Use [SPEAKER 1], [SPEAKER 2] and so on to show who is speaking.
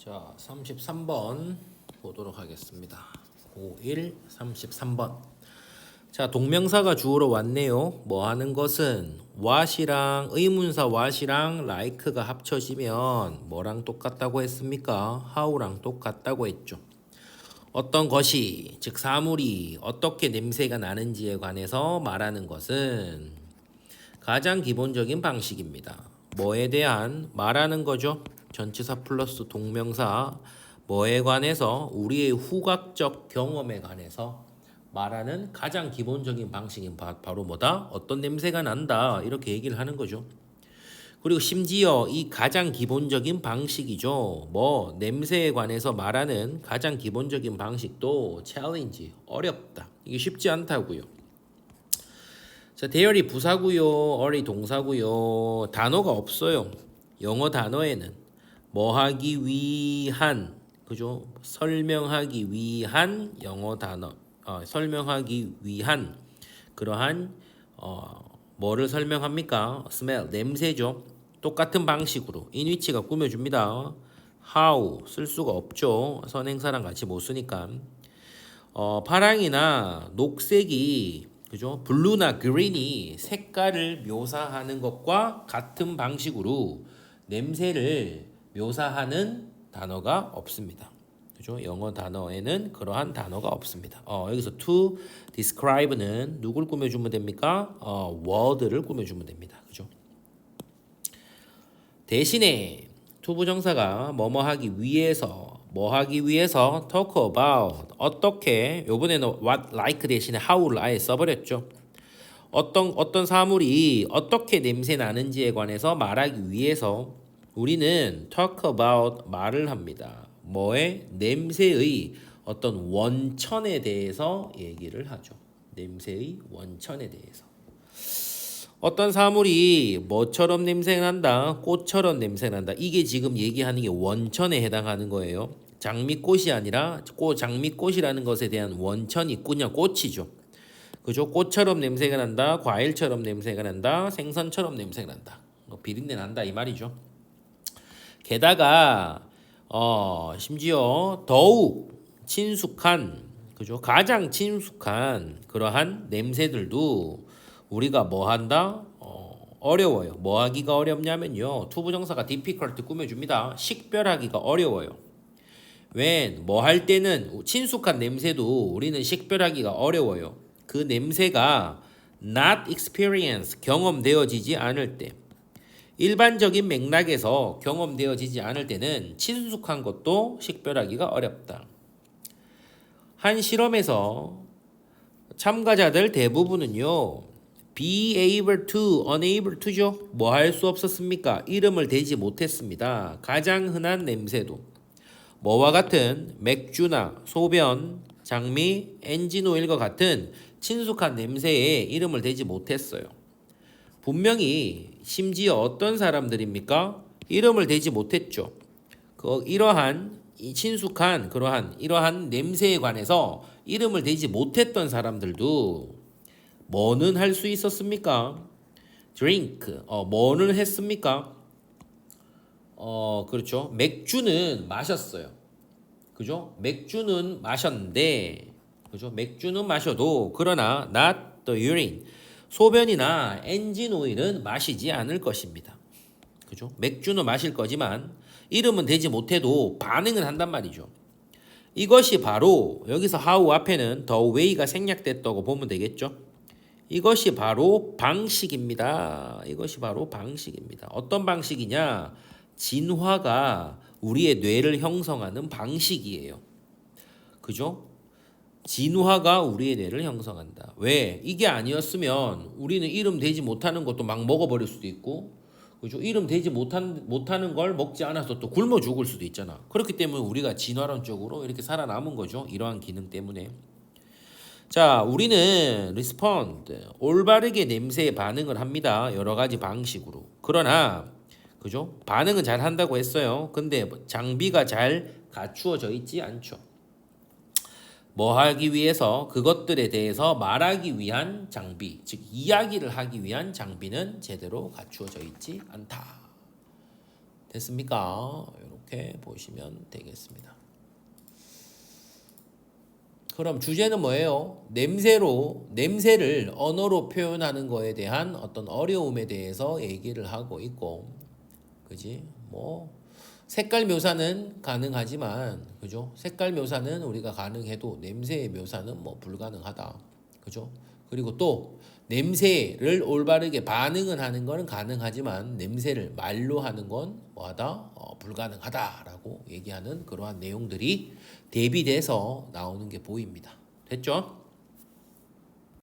[SPEAKER 1] 자, 33번 보도록 하겠습니다. 51, 33번. 자, 동명사가 주어로 왔네요. 뭐 하는 것은 what이랑 의문사 what이랑 like가 합쳐지면 뭐랑 똑같다고 했습니까? how랑 똑같다고 했죠. 어떤 것이, 즉 사물이 어떻게 냄새가 나는지에 관해서 말하는 것은 가장 기본적인 방식입니다. 뭐에 대한 말하는 거죠? 전치사 플러스 동명사 뭐에 관해서 우리의 후각적 경험에 관해서 말하는 가장 기본적인 방식인 바로 뭐다? 어떤 냄새가 난다 이렇게 얘기를 하는 거죠. 그리고 심지어 이 가장 기본적인 방식이죠. 뭐 냄새에 관해서 말하는 가장 기본적인 방식도 챌린지 어렵다. 이게 쉽지 않다고요. 자, 대열이 부사고요, 어리 동사고요. 단어가 없어요. 영어 단어에는 뭐 하기 위한, 그죠? 설명하기 위한 영어 단어, 설명하기 위한 그러한 뭐를 설명합니까? smell, 냄새죠. 똑같은 방식으로 인위치가 꾸며줍니다. how 쓸 수가 없죠. 선행사랑 같이 못 쓰니까. 파랑이나 녹색이 그죠? 블루나 그린이 색깔을 묘사하는 것과 같은 방식으로 냄새를 묘사하는 단어가 없습니다. 그죠? 영어 단어에는 그러한 단어가 없습니다. 여기서 to describe는 누굴 꾸며주면 됩니까? word를 꾸며주면 됩니다. 그죠? 대신에 to 부정사가 뭐뭐 하기 위해서 뭐 하기 위해서 talk about 어떻게 요번에는 what like 대신에 how를 아예 써버렸죠. 어떤 사물이 어떻게 냄새 나는지에 관해서 말하기 위해서 우리는 talk about 말을 합니다. 뭐의 냄새의 어떤 원천에 대해서 얘기를 하죠. 냄새의 원천에 대해서. 어떤 사물이 뭐처럼 냄새가 난다, 꽃처럼 냄새가 난다. 이게 지금 얘기하는 게 원천에 해당하는 거예요. 장미꽃이 아니라 장미꽃이라는 것에 대한 원천이 그냥 꽃이죠. 그죠? 꽃처럼 냄새가 난다, 과일처럼 냄새가 난다, 생선처럼 냄새가 난다. 비린내 난다 이 말이죠. 게다가 심지어 더욱 친숙한, 그죠? 가장 친숙한 그러한 냄새들도 우리가 뭐 한다? 어려워요. 뭐 하기가 어렵냐면요. 투부정사가 difficult 꾸며줍니다. 식별하기가 어려워요. 웬 뭐 할 때는 친숙한 냄새도 우리는 식별하기가 어려워요. 그 냄새가 not experience 경험되어지지 않을 때, 일반적인 맥락에서 경험되어지지 않을 때는 친숙한 것도 식별하기가 어렵다. 한 실험에서 참가자들 대부분은요, be able to, unable to죠. 뭐 할 수 없었습니까? 이름을 대지 못했습니다. 가장 흔한 냄새도 뭐와 같은 맥주나 소변, 장미, 엔진 오일과 같은 친숙한 냄새에 이름을 대지 못했어요. 분명히 심지어 어떤 사람들입니까? 이름을 대지 못했죠. 이러한 친숙한 이러한 냄새에 관해서 이름을 대지 못했던 사람들도 뭐는 할 수 있었습니까? drink, 뭐는 했습니까? 그렇죠. 맥주는 마셨어요. 그죠? 맥주는 마셨는데, 그죠? 맥주는 마셔도, 그러나, not the urine. 소변이나 엔진 오일은 마시지 않을 것입니다. 그죠? 맥주는 마실 거지만, 이름은 대지 못해도 반응은 한단 말이죠. 이것이 바로, 여기서 how 앞에는 the way가 생략됐다고 보면 되겠죠? 이것이 바로 방식입니다. 이것이 바로 방식입니다. 어떤 방식이냐? 진화가 우리의 뇌를 형성하는 방식이에요. 그죠? 진화가 우리의 뇌를 형성한다. 왜? 이게 아니었으면 우리는 이름 되지 못하는 것도 막 먹어버릴 수도 있고, 그죠? 이름 되지 못하는 걸 먹지 않아서 또 굶어 죽을 수도 있잖아. 그렇기 때문에 우리가 진화론적으로 이렇게 살아남은 거죠. 이러한 기능 때문에. 자, 우리는 respond, 올바르게 냄새에 반응을 합니다. 여러 가지 방식으로. 그러나, 그죠? 반응은 잘 한다고 했어요. 근데 장비가 잘 갖추어져 있지 않죠. 뭐 하기 위해서 그것들에 대해서 말하기 위한 장비, 즉 이야기를 하기 위한 장비는 제대로 갖추어져 있지 않다. 됐습니까? 이렇게. 이렇게 보시면 되겠습니다. 그럼 주제는 뭐예요? 냄새를 언어로 표현하는 거에 대한 어떤 어려움에 대해서 얘기를 하고 있고, 그지? 뭐 색깔 묘사는 가능하지만, 그죠? 색깔 묘사는 우리가 가능해도 냄새의 묘사는 뭐 불가능하다, 그죠? 그리고 또 냄새를 올바르게 반응은 하는 거는 가능하지만 냄새를 말로 하는 건 뭐하다? 불가능하다라고 얘기하는 그러한 내용들이 대비돼서 나오는 게 보입니다. 됐죠?